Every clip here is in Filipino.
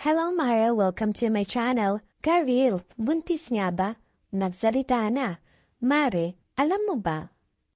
Hello Mara, welcome to my channel. Karil, buntis nga ba? Nagsalita na. Mare, alam mo ba?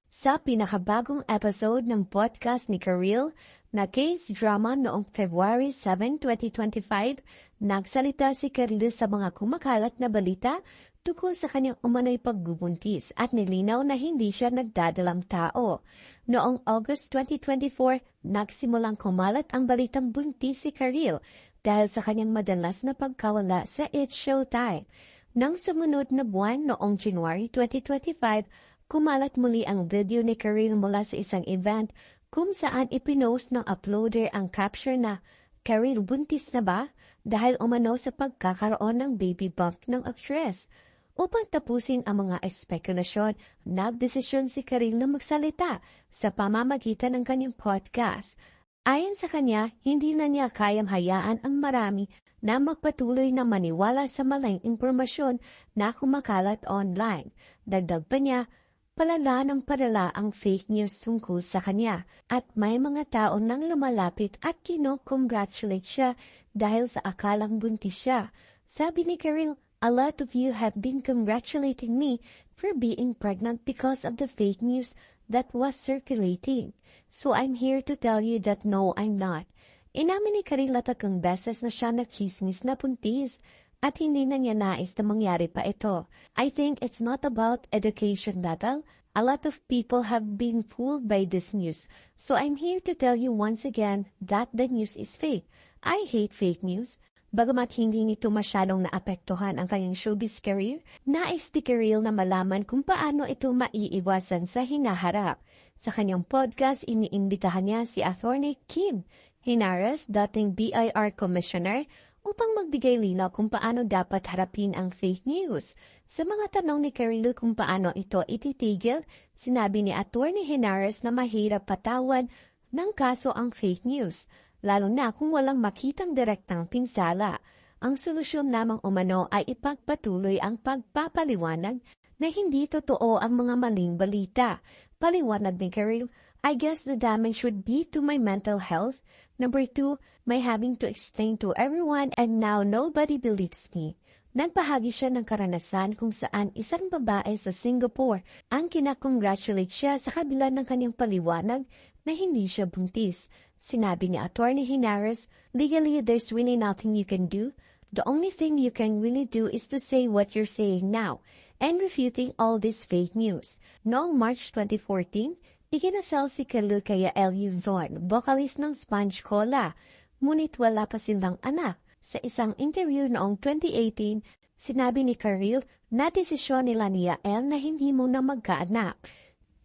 Sa pinakabagong episode ng podcast ni Karil na case drama noong February 7, 2025, nagsalita si Karil sa mga kumakalat na balita tungkol sa kanyang umano'y pagbubuntis at nilinaw na hindi siya nagdadalang tao. Noong August 2024, nagsimulang kumalat ang balitang buntis si Karil dahil sa kanyang madalas na pagkawala sa It's Showtime. Nang sumunod na buwan noong January 2025, kumalat muli ang video ni Karil mula sa isang event kung saan ipinost ng uploader ang caption na "Karil, buntis na ba?" dahil umano sa pagkakaroon ng baby bump ng actress. Upang tapusin ang mga espekulasyon, nagdesisyon si Karil na magsalita sa pamamagitan ng kanyang podcast. Ayon sa kanya, hindi na niya kayang hayaan ang marami na magpatuloy na maniwala sa maling impormasyon na kumakalat online. Dagdag pa niya, palala ng palala ang fake news tungkol sa kanya at may mga tao nang lumalapit at kino-congratulate siya dahil sa akalang buntis siya. Sabi ni Karil, "A lot of you have been congratulating me for being pregnant because of the fake news that was circulating. So I'm here to tell you that no, I'm not." Inamin ni Karil at tatlong beses na siya nakismis na buntis at hindi na niya nais na mangyari pa ito. "I think it's not about education level. A lot of people have been fooled by this news. So I'm here to tell you once again that the news is fake. I hate fake news." Bagamat hindi nito masyadong naapektuhan ang kanyang showbiz career, nais ni Karil na malaman kung paano ito maiiwasan sa hinaharap. Sa kanyang podcast, iniimbitahan niya si Attorney Kim Henares, dating BIR Commissioner, upang magbigay linaw kung paano dapat harapin ang fake news. Sa mga tanong ni Karil kung paano ito ititigil, sinabi ni Attorney Henares na mahirap patawan ng kaso ang fake news, lalo na kung walang makitang direktang pinsala. Ang solusyon lamang umano ay ipagpatuloy ang pagpapaliwanag na hindi totoo ang mga maling balita. Paliwanag ni Karil, "I guess the damage would be to my mental health. Number 2, my having to explain to everyone and now nobody believes me." Nagbahagi siya ng karanasan kung saan isang babae sa Singapore ang kinakongratulate siya sa kabila ng kanyang paliwanag na hindi siya buntis. Sinabi ni Attorney Henares, "Legally, there's really nothing you can do. The only thing you can really do is to say what you're saying now and refuting all this fake news." Noong March 2014, ikinasal si Karil kay Yael Luzon, vocalist ng Sponge Cola, ngunit wala pa silang anak. Sa isang interview noong 2018, sinabi ni Karil na desisyon nila ni Yael na hindi muna magkaanak.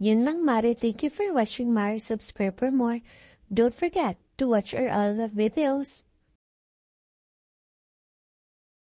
Yun lang, Mare. Thank you for watching, Mare. Subscribe for more. Don't forget to watch our other videos.